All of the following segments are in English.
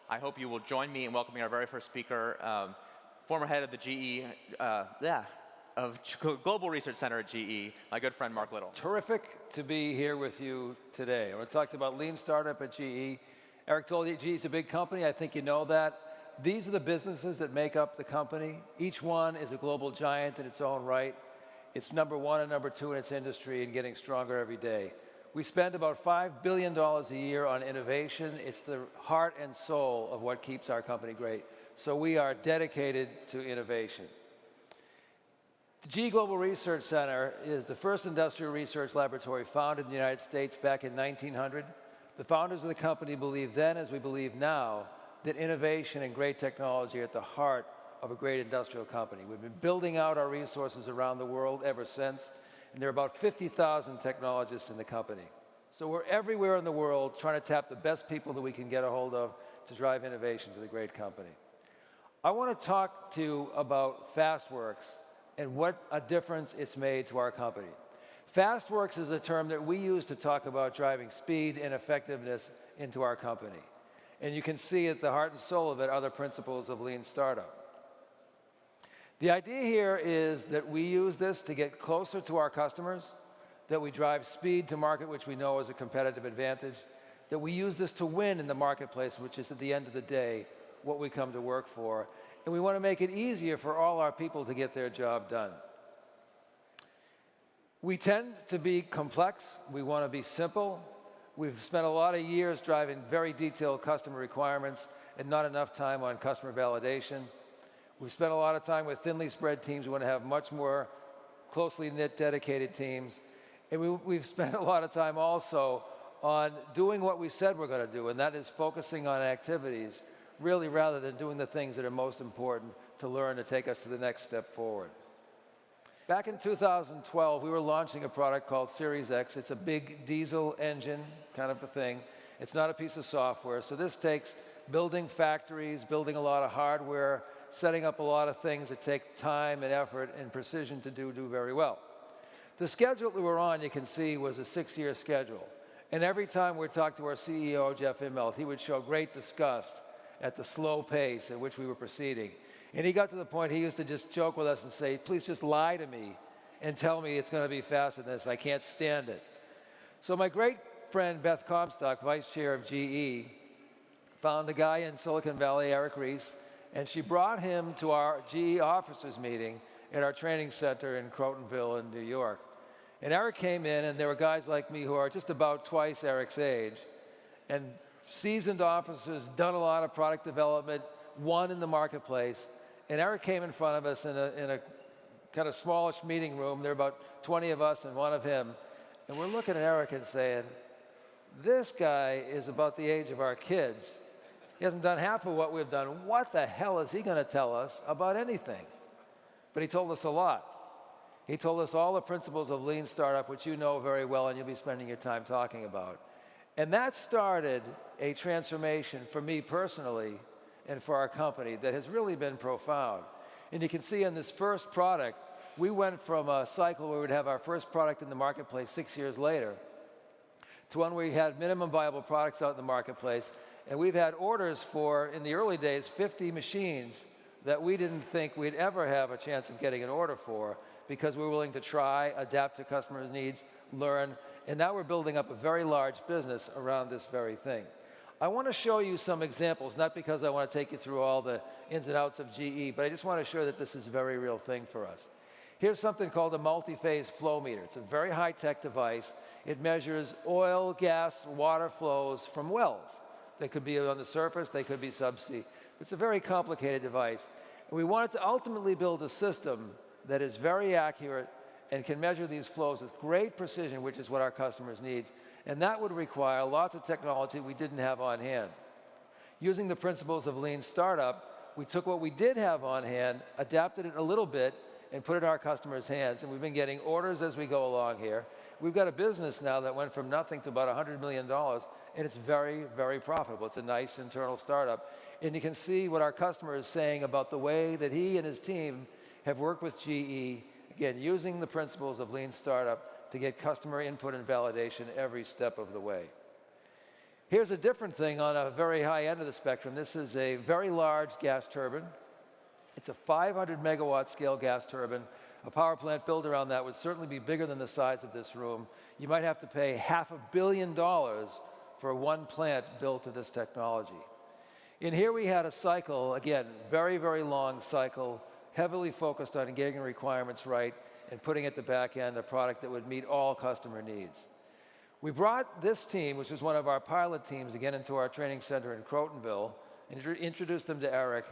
I hope you will join me in welcoming our very first speaker, former head of the Global Research Center at GE, my good friend Mark Little. Terrific to be here with you today. I want to talk about lean startup at GE. Eric told you GE is a big company. I think you know that. These are the businesses that make up the company. Each one is a global giant in its own right. It's number one and number two in its industry and getting stronger every day. We spend about $5 billion a year on innovation. It's the heart and soul of what keeps our company great. So we are dedicated to innovation. The GE Global Research Center is the first industrial research laboratory founded in the United States back in 1900. The founders of the company believed then, as we believe now, that innovation and great technology are at the heart of a great industrial company. We've been building out our resources around the world ever since, and there are about 50,000 technologists in the company. So we're everywhere in the world trying to tap the best people that we can get a hold of to drive innovation for the great company. I want to talk to you about Fastworks and what a difference it's made to our company. Fastworks is a term that we use to talk about driving speed and effectiveness into our company. And you can see at the heart and soul of it are the principles of lean startup. The idea here is that we use this to get closer to our customers, that we drive speed to market, which we know is a competitive advantage, that we use this to win in the marketplace, which is at the end of the day what we come to work for. And we want to make it easier for all our people to get their job done. We tend to be complex. We want to be simple. We've spent a lot of years driving very detailed customer requirements and not enough time on customer validation. We've spent a lot of time with thinly spread teams. We want to have much more closely knit, dedicated teams. And we've spent a lot of time also on doing what we said we're going to do, and that is focusing on activities, really rather than doing the things that are most important to learn to take us to the next step forward. Back in 2012, we were launching a product called Series X. It's a big diesel engine kind of a thing. It's not a piece of software. So this takes building factories, building a lot of hardware, setting up a lot of things that take time and effort and precision to do very well. The schedule that we're on, you can see, was a 6-year schedule. And every time we talked to our CEO, Jeff Immelt, he would show great disgust at the slow pace at which we were proceeding. And he got to the point he used to just joke with us and say, please just lie to me and tell me it's going to be faster than this. I can't stand it. So my great friend Beth Comstock, vice chair of GE, found a guy in Silicon Valley, Eric Ries, and she brought him to our GE officers meeting at our training center in Crotonville in New York. And Eric came in, and there were guys like me who are just about twice Eric's age, and seasoned officers, done a lot of product development, won in the marketplace. And Eric came in front of us in a kind of smallish meeting room. There were about 20 of us and one of him. And we're looking at Eric and saying, this guy is about the age of our kids. He hasn't done half of what we've done. What the hell is he going to tell us about anything? But he told us a lot. He told us all the principles of lean startup, which you know very well and you'll be spending your time talking about. And that started a transformation for me personally and for our company that has really been profound. And you can see in this first product, we went from a cycle where we'd have our first product in the marketplace 6 years later to one where we had minimum viable products out in the marketplace. And we've had orders for, in the early days, 50 machines that we didn't think we'd ever have a chance of getting an order for because we were willing to try, adapt to customers' needs, learn, and now we're building up a very large business around this very thing. I want to show you some examples, not because I want to take you through all the ins and outs of GE, but I just want to show that this is a very real thing for us. Here's something called a multiphase flowmeter. It's a very high-tech device. It measures oil, gas, water flows from wells. They could be on the surface, they could be subsea. It's a very complicated device. And we wanted to ultimately build a system that is very accurate and can measure these flows with great precision, which is what our customers need. And that would require lots of technology we didn't have on hand. Using the principles of lean startup, we took what we did have on hand, adapted it a little bit, and put it in our customers' hands. And we've been getting orders as we go along here. We've got a business now that went from nothing to about $100 million, and it's very, very profitable. It's a nice internal startup. And you can see what our customer is saying about the way that he and his team have worked with GE, again, using the principles of lean startup to get customer input and validation every step of the way. Here's a different thing on a very high end of the spectrum. This is a very large gas turbine. It's a 500 megawatt scale gas turbine. A power plant built around that would certainly be bigger than the size of this room. You might have to pay $500 million for one plant built to this technology. And here we had a cycle, again, very, very long cycle, heavily focused on getting requirements right and putting at the back end a product that would meet all customer needs. We brought this team, which was one of our pilot teams, again into our training center in Crotonville, and introduced them to Eric,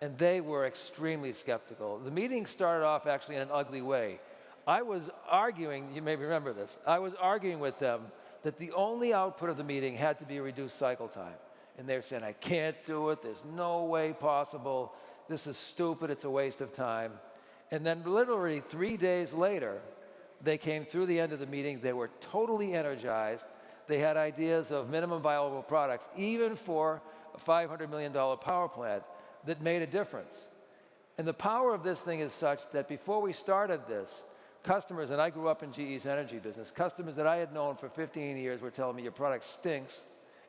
and they were extremely skeptical. The meeting started off actually in an ugly way. I was arguing, you may remember this, I was arguing with them that the only output of the meeting had to be a reduced cycle time. And they're saying, I can't do it, there's no way possible, this is stupid, it's a waste of time. And then literally 3 days later, they came through the end of the meeting, they were totally energized, they had ideas of minimum viable products, even for a $500 million power plant, that made a difference. And the power of this thing is such that before we started this, customers, and I grew up in GE's energy business, customers that I had known for 15 years were telling me, your product stinks,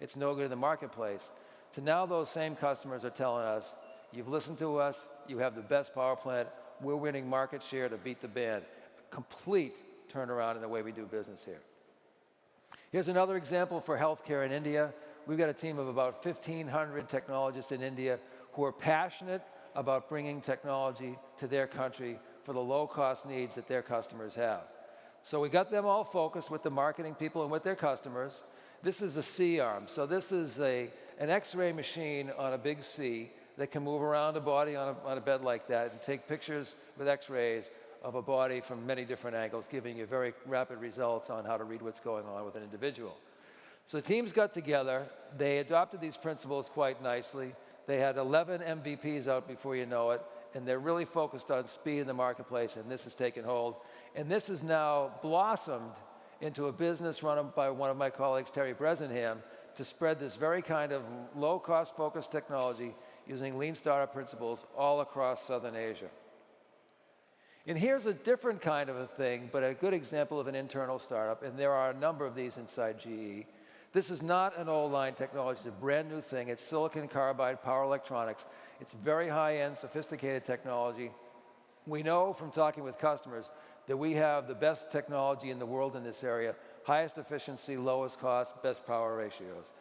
it's no good in the marketplace. So now those same customers are telling us, you've listened to us, you have the best power plant, we're winning market share to beat the band. Complete turnaround in the way we do business here. Here's another example for healthcare in India. We've got a team of about 1,500 technologists in India who are passionate about bringing technology to their country for the low-cost needs that their customers have. So we got them all focused with the marketing people and with their customers. This is a C-arm. So this is an X-ray machine on a big C that can move around a body on a bed like that and take pictures with X-rays of a body from many different angles, giving you very rapid results on how to read what's going on with an individual. So teams got together, they adopted these principles quite nicely. They had 11 MVPs out before you know it, and they're really focused on speed in the marketplace, and this has taken hold. And this has now blossomed into a business run by one of my colleagues, Terry Bresenham, to spread this very kind of low-cost focused technology using lean startup principles all across Southern Asia. And here's a different kind of a thing, but a good example of an internal startup, and there are a number of these inside GE. This is not an old line technology, it's a brand new thing. It's silicon carbide power electronics. It's very high-end, sophisticated technology. We know from talking with customers that we have the best technology in the world in this area, highest efficiency, lowest cost, best power ratios.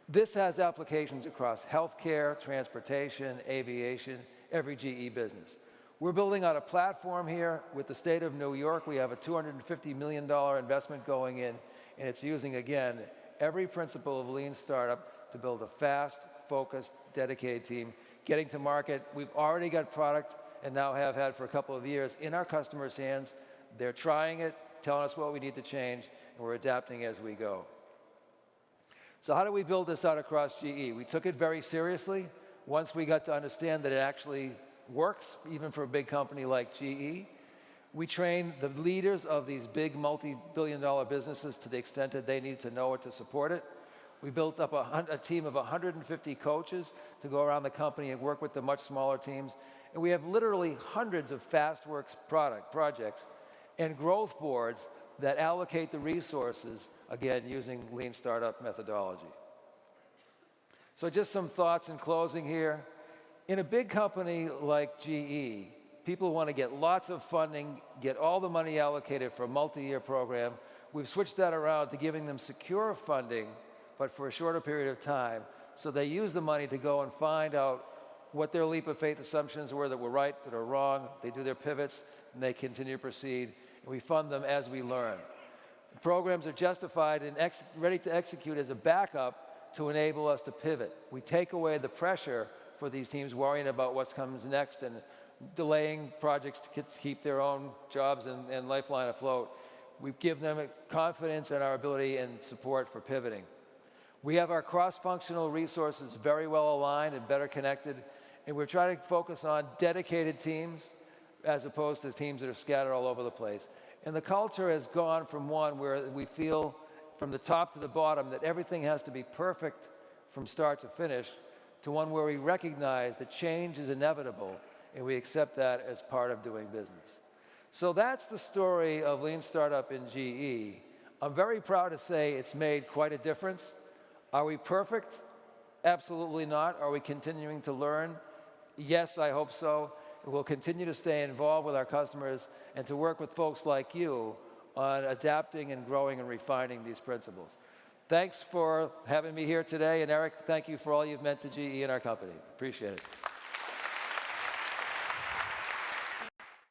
This has applications across healthcare, transportation, aviation, every GE business. We're building out a platform here with the state of New York. We have a $250 million investment going in, and it's using, again, every principle of lean startup to build a fast, focused, dedicated team. Getting to market, we've already got product and now have had for a couple of years in our customers' hands. They're trying it, telling us what we need to change, and we're adapting as we go. So how do we build this out across GE? We took it very seriously. Once we got to understand that it actually works, even for a big company like GE, we trained the leaders of these big multi-billion-dollar businesses to the extent that they need to know it to support it. We built up a team of 150 coaches to go around the company and work with the much smaller teams. And we have literally hundreds of Fastworks projects and growth boards that allocate the resources, again, using lean startup methodology. So just some thoughts in closing here. In a big company like GE, people want to get lots of funding, get all the money allocated for a multi-year program. We've switched that around to giving them secure funding, but for a shorter period of time, so they use the money to go and find out what their leap of faith assumptions were that were right, that are wrong. They do their pivots, and they continue to proceed, and we fund them as we learn. The programs are justified and ready to execute as a backup to enable us to pivot. We take away the pressure for these teams worrying about what comes next and delaying projects to keep their own jobs and lifeline afloat. We give them confidence in our ability and support for pivoting. We have our cross-functional resources very well aligned and better connected, and we're trying to focus on dedicated teams as opposed to teams that are scattered all over the place. And the culture has gone from one where we feel from the top to the bottom that everything has to be perfect from start to finish, to one where we recognize that change is inevitable and we accept that as part of doing business. So that's the story of Lean Startup in GE. I'm very proud to say it's made quite a difference. Are we perfect? Absolutely not. Are we continuing to learn? Yes, I hope so. We'll continue to stay involved with our customers and to work with folks like you on adapting and growing and refining these principles. Thanks for having me here today, and Eric, thank you for all you've meant to GE and our company. Appreciate it.